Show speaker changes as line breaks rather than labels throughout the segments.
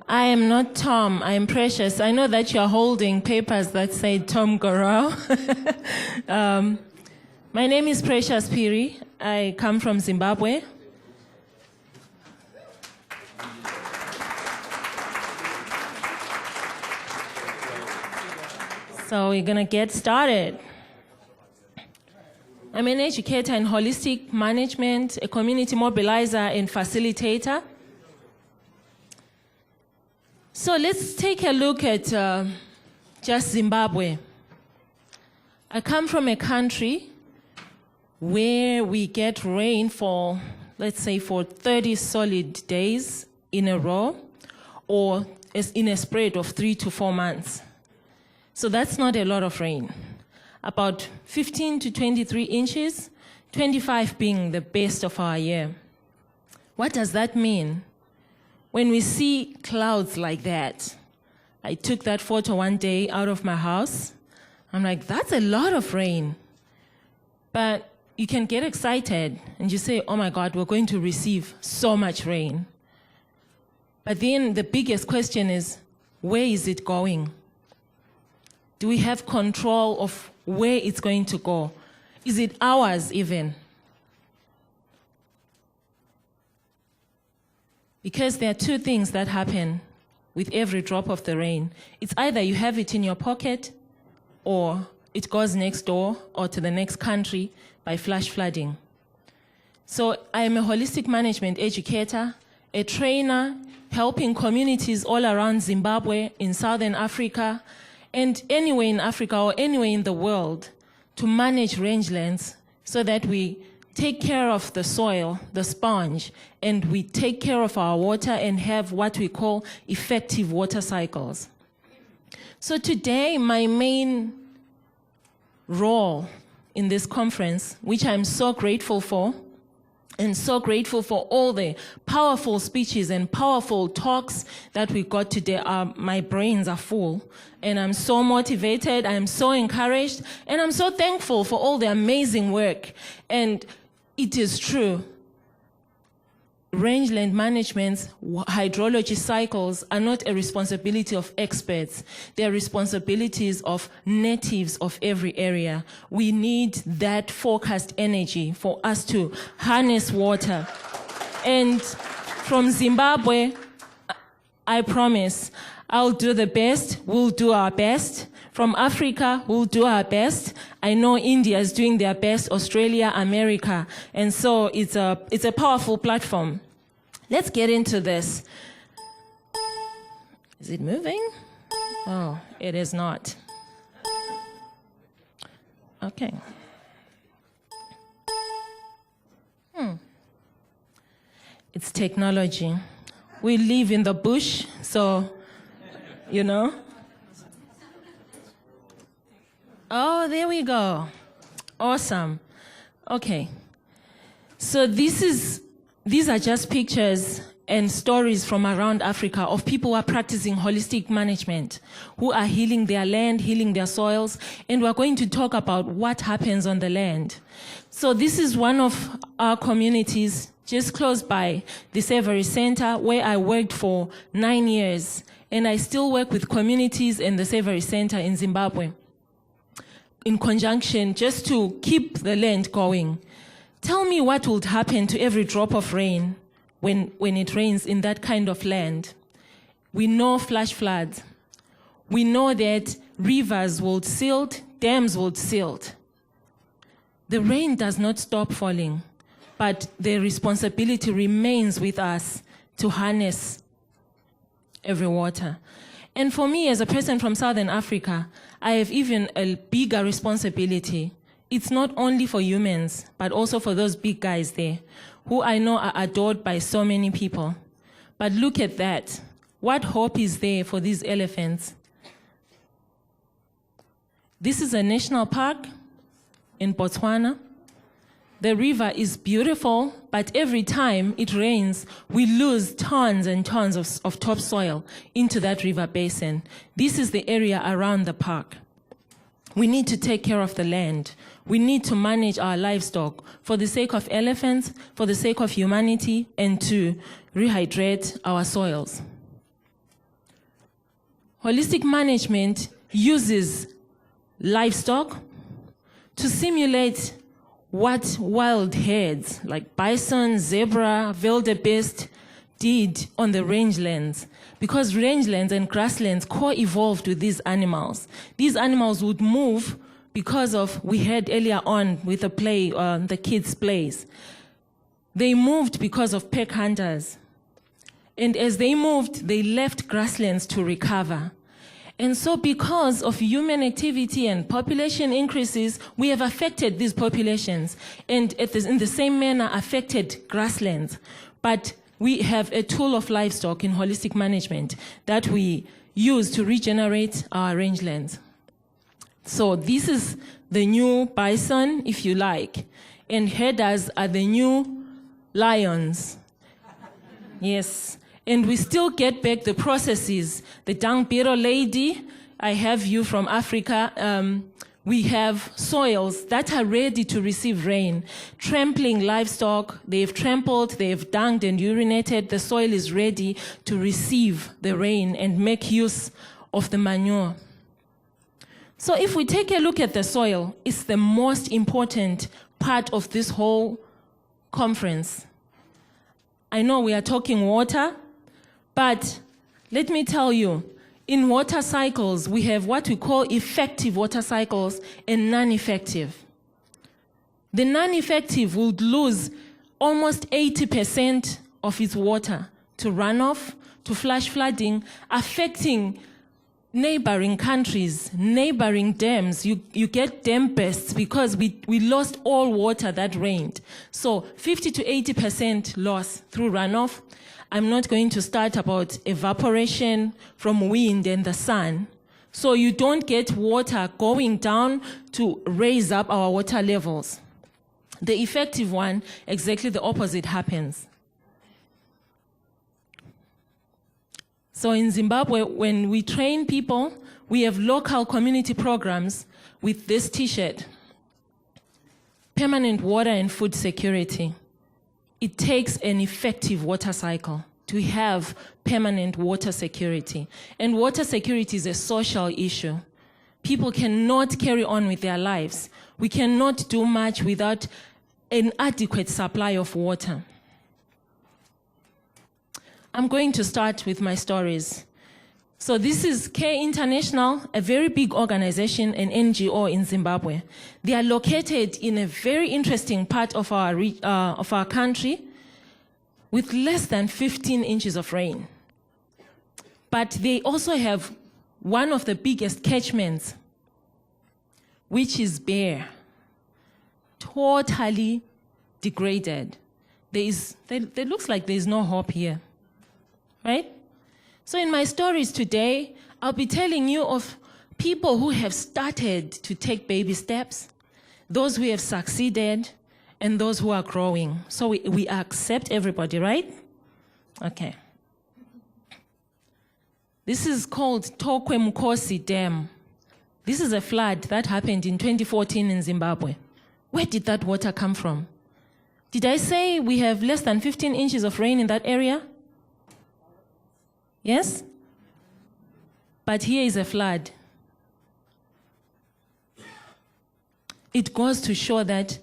I am not Tom, I am Precious. I know that you're holding papers that say Tom Gorau. My name is Precious Phiri. I come from Zimbabwe. So we're going to get started. I'm an educator in holistic management, a community mobilizer and facilitator. So let's take a look at just Zimbabwe. I come from a country where we get rain for, let's say, for 30 solid days in a row, or in a spread of 3 to 4 months. So that's not a lot of rain. About 15 to 23 inches, 25 being the best of our year. What does that mean? When we see clouds like that, I took that photo one day out of my house. I'm like, that's a lot of rain. But you can get excited and you say, oh my God, we're going to receive so much rain. But then the biggest question is, where is it going? Do we have control of where it's going to go? Is it ours even? Because there are two things that happen with every drop of the rain. It's either you have it in your pocket, or it goes next door or to the next country by flash flooding. So I am a holistic management educator, a trainer, helping communities all around Zimbabwe, in Southern Africa, and anywhere in Africa or anywhere in the world to manage rangelands so that we take care of the soil, the sponge, and we take care of our water and have what we call effective water cycles. So today, my main role in this conference, which I'm so grateful for, and so grateful for all the powerful speeches and powerful talks that we got today. My brains are full, and I'm so motivated, I'm so encouraged, and I'm so thankful for all the amazing work. And it is true. Rangeland management's hydrology cycles are not a responsibility of experts. They are responsibilities of natives of every area. We need that forecast energy for us to harness water. And from Zimbabwe, I promise, I'll do the best, we'll do our best. From Africa, we'll do our best. I know India is doing their best, Australia, America. And so it's a powerful platform. Let's get into this. Is it moving? Oh, it is not. Okay. It's technology. We live in the bush, so, you know. Oh, there we go. Awesome. Okay. So these are just pictures and stories from around Africa of people who are practicing holistic management, who are healing their land, healing their soils, and we're going to talk about what happens on the land. So this is one of our communities just close by the Savory Center, where I worked for 9 years, and I still work with communities in the Savory Center in Zimbabwe, in conjunction, just to keep the land going. Tell me what would happen to every drop of rain when it rains in that kind of land. We know flash floods. We know that rivers will silt, dams will silt. The rain does not stop falling, but the responsibility remains with us to harness every water. And for me, as a person from Southern Africa, I have even a bigger responsibility. It's not only for humans, but also for those big guys there, who I know are adored by so many people. But look at that. What hope is there for these elephants? This is a national park in Botswana. The river is beautiful, but every time it rains, we lose tons and tons of topsoil into that river basin. This is the area around the park. We need to take care of the land. We need to manage our livestock for the sake of elephants, for the sake of humanity, and to rehydrate our soils. holistic management uses livestock to simulate what wild herds like bison, zebra, wildebeest did on the rangelands. Because rangelands and grasslands co-evolved with these animals. These animals would move because of, we heard earlier on with the play, the kids' plays. They moved because of pack hunters. And as they moved, they left grasslands to recover. And so because of human activity and population increases, we have affected these populations and in the same manner affected grasslands. But we have a tool of livestock in holistic management that we use to regenerate our rangelands. So this is the new bison, if you like, and herders are the new lions. Yes. And we still get back the processes. The dung beetle lady, I have you from Africa. We have soils that are ready to receive rain. Trampling livestock, they've trampled, they've dunged and urinated. The soil is ready to receive the rain and make use of the manure. So if we take a look at the soil, it's the most important part of this whole conference. I know we are talking water, but let me tell you, in water cycles, we have what we call effective water cycles and non-effective. The non-effective would lose almost 80% of its water to runoff, to flash flooding, affecting neighboring countries, neighboring dams. You get dam bursts because we lost all water that rained. So 50 to 80% loss through runoff. I'm not going to start about evaporation from wind and the sun. So you don't get water going down to raise up our water levels. The effective one, exactly the opposite happens. So in Zimbabwe, when we train people, we have local community programs with this T-shirt. Permanent water and food security. It takes an effective water cycle to have permanent water security. And water security is a social issue. People cannot carry on with their lives. We cannot do much without an adequate supply of water. I'm going to start with my stories. So this is Care International, a very big organization, an NGO in Zimbabwe. They are located in a very interesting part of our country with less than 15 inches of rain. But they also have one of the biggest catchments, which is bare, totally degraded. There looks like there's no hope here, right? So in my stories today, I'll be telling you of people who have started to take baby steps, those who have succeeded, and those who are growing. So we accept everybody, right? Okay. This is called Tokwe Mukosi Dam. This is a flood that happened in 2014 in Zimbabwe. Where did that water come from? Did I say we have less than 15 inches of rain in that area? Yes? But here is a flood. It goes to show that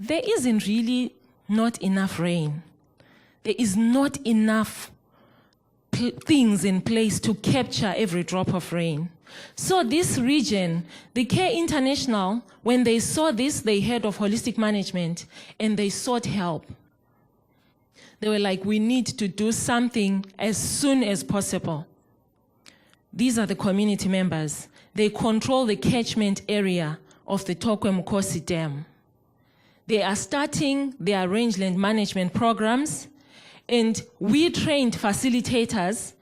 there isn't really not enough rain. There is not enough things in place to capture every drop of rain. So this region, the Care International, when they saw this, they heard of holistic management and they sought help. They were like, we need to do something as soon as possible. These are the community members. They control the catchment area of the Tokwe Mukosi Dam. They are starting their rangeland management programs, and we trained facilitators,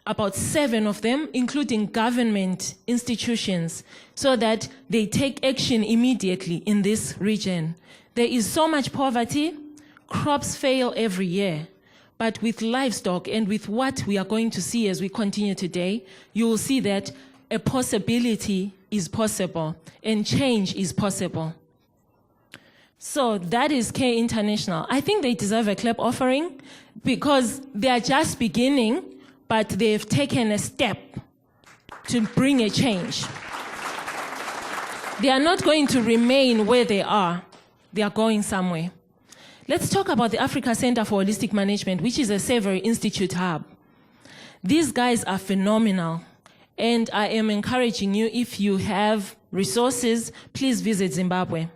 about 7 of them, including government institutions, so that they take action immediately in this region. There is so much poverty, crops fail every year, but with livestock and with what we are going to see as we continue today, you will see that a possibility is possible and change is possible. So that is Care International. I think they deserve a clap offering because they are just beginning, but they've taken a step to bring a change. They are not going to remain where they are. They are going somewhere. Let's talk about the Africa Center for Holistic Management, which is a Savory Institute hub. These guys are phenomenal. And I am encouraging you, if you have resources, please visit Zimbabwe.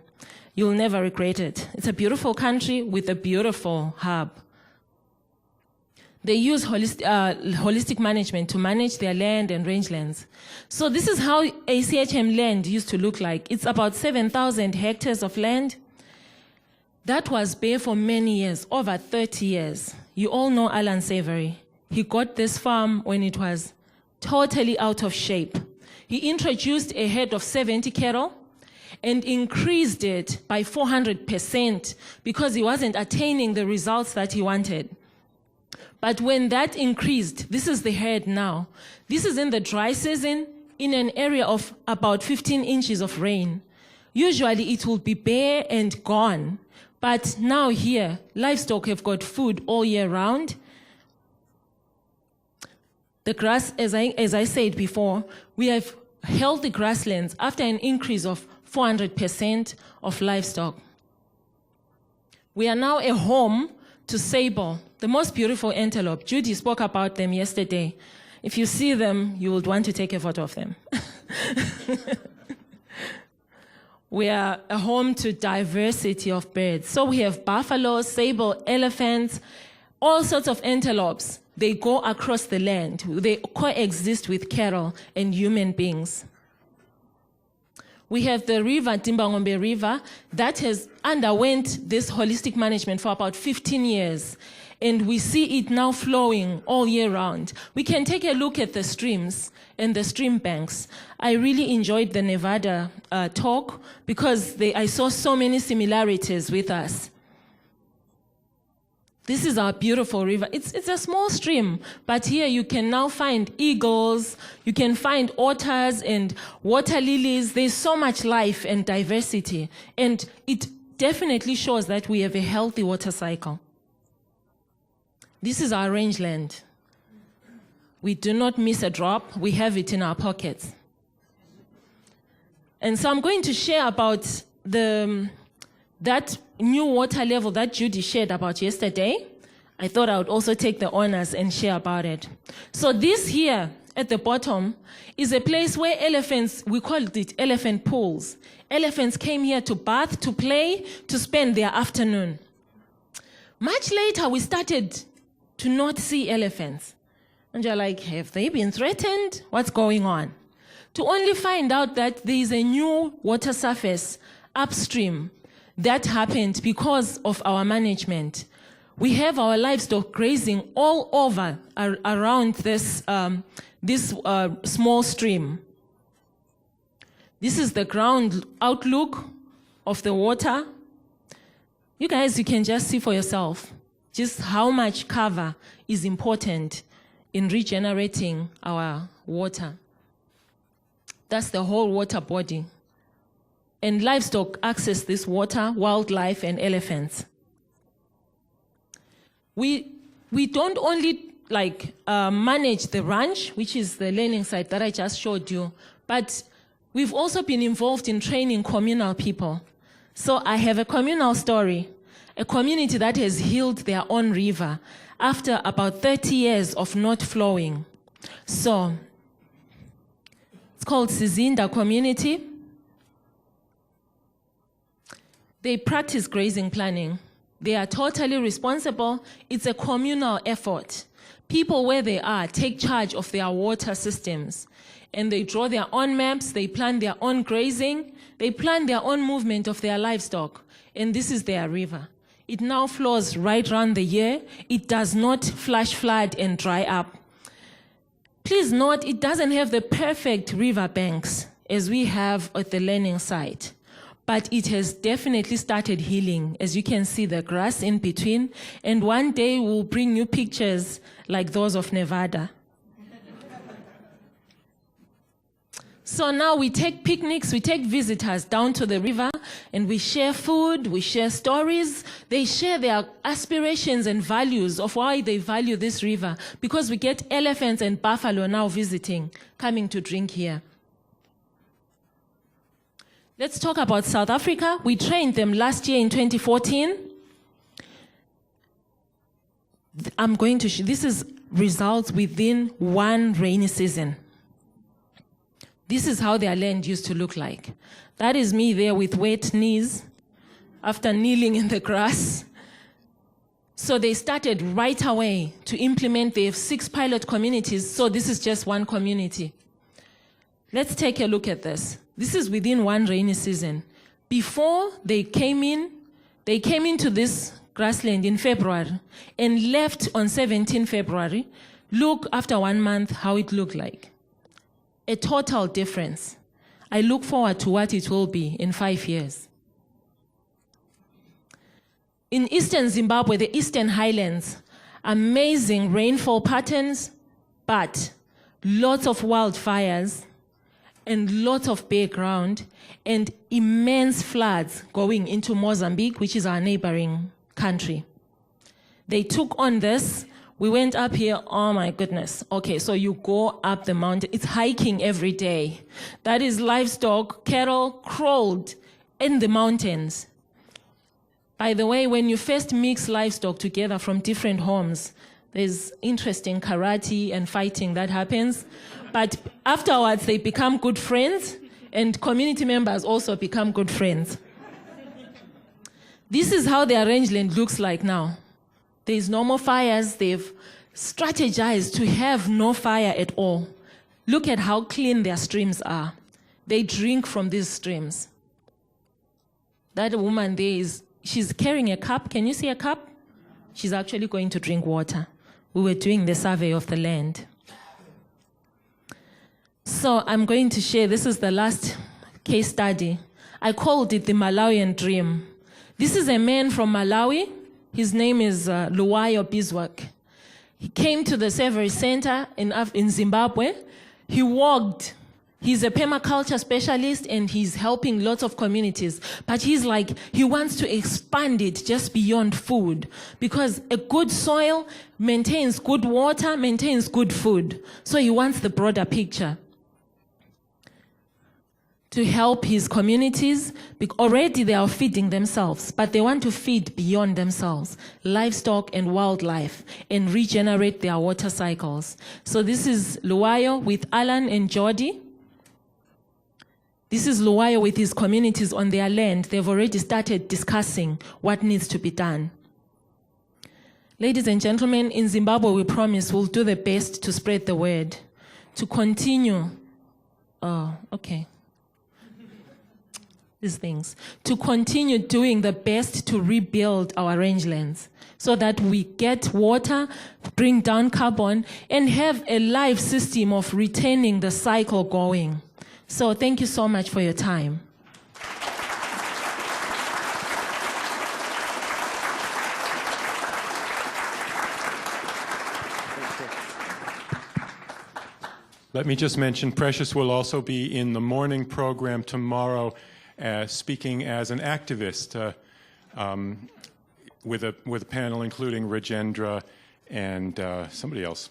You'll never regret it. It's a beautiful country with a beautiful hub. They use holistic management to manage their land and rangelands. So this is how ACHM land used to look like. It's about 7,000 hectares of land. That was bare for many years, over 30 years. You all know Alan Savory. He got this farm when it was totally out of shape. He introduced a herd of 70 cattle and increased it by 400% because he wasn't attaining the results that he wanted. But when that increased, this is the herd now. This is in the dry season in an area of about 15 inches of rain. Usually it will be bare and gone. But now here, livestock have got food all year round. The grass, as I said before, we have healthy grasslands after an increase of 400% of livestock. We are now a home to sable, the most beautiful antelope. Judy spoke about them yesterday. If you see them, you would want to take a photo of them. We are a home to diversity of birds. So we have buffalo, sable, elephants, all sorts of antelopes. They go across the land. They coexist with cattle and human beings. We have the river, Timbangombe River, that has underwent this holistic management for about 15 years. And we see it now flowing all year round. We can take a look at the streams and the stream banks. I really enjoyed the Nevada talk because I saw so many similarities with us. This is our beautiful river. It's a small stream, but here you can now find eagles, you can find otters and water lilies. There's so much life and diversity, and it definitely shows that we have a healthy water cycle. This is our rangeland. We do not miss a drop. We have it in our pockets. And so I'm going to share about that new water level that Judy shared about yesterday. I thought I would also take the honors and share about it. So this here at the bottom is a place where elephants, we called it elephant pools. Elephants came here to bath, to play, to spend their afternoon. Much later, we started to not see elephants. And you're like, have they been threatened? What's going on? To only find out that there is a new water surface upstream that happened because of our management. We have our livestock grazing all over around this small stream. This is the ground outlook of the water. You guys, you can just see for yourself just how much cover is important in regenerating our water. That's the whole water body. And livestock access this water, wildlife and elephants. We don't only manage the ranch, which is the learning site that I just showed you, but we've also been involved in training communal people. So I have a communal story, a community that has healed their own river after about 30 years of not flowing. So it's called Sizinda Community. They practice grazing planning. They are totally responsible. It's a communal effort. People where they are take charge of their water systems. And they draw their own maps, they plan their own grazing, they plan their own movement of their livestock. And this is their river. It now flows right around the year. It does not flash flood and dry up. Please note, it doesn't have the perfect river banks as we have at the learning site. But it has definitely started healing. As you can see, the grass in between. And one day we'll bring you pictures like those of Nevada. So now we take picnics, we take visitors down to the river, and we share food, we share stories. They share their aspirations and values of why they value this river, because we get elephants and buffalo now visiting, coming to drink here. Let's talk about South Africa. We trained them last year in 2014. This is results within one rainy season. This is how their land used to look like. That is me there with wet knees after kneeling in the grass. So they started right away to implement. They have 6 pilot communities, so this is just one community. Let's take a look at this. This is within one rainy season. Before they came into this grassland in February and left on 17 February. Look after 1 month how it looked like. A total difference. I look forward to what it will be in 5 years. In eastern Zimbabwe, the eastern highlands, amazing rainfall patterns, but lots of wildfires and lots of bare ground and immense floods going into Mozambique, which is our neighboring country. They took on this. We went up here, oh my goodness. Okay, so you go up the mountain. It's hiking every day. That is livestock, cattle crawled in the mountains. By the way, when you first mix livestock together from different homes, there's interesting karate and fighting that happens. But afterwards, they become good friends, and community members also become good friends. This is how their rangeland looks like now. There's no more fires. They've strategized to have no fire at all. Look at how clean their streams are. They drink from these streams. That woman there she's carrying a cup. Can you see a cup? She's actually going to drink water. We were doing the survey of the land. So I'm going to share, this is the last case study. I called it the Malawian dream. This is a man from Malawi. His name is Luwayo Biswak. He came to the Savory Center in Zimbabwe. He walked. He's a permaculture specialist and he's helping lots of communities. But he's like, he wants to expand it just beyond food, because a good soil maintains good water, maintains good food. So he wants the broader picture to help his communities. Already they are feeding themselves, but they want to feed beyond themselves, livestock and wildlife, and regenerate their water cycles. So this is Luwayo with Alan and Jody. This is Luwayo with his communities on their land. They've already started discussing what needs to be done. Ladies and gentlemen, in Zimbabwe, we promise we'll do the best to spread the word, to continue. These things, to continue doing the best to rebuild our rangelands so that we get water, bring down carbon, and have a life system of retaining the cycle going. So thank you so much for your time.
Let me just mention, Precious will also be in the morning program tomorrow, speaking as an activist with a panel including Rajendra and somebody else.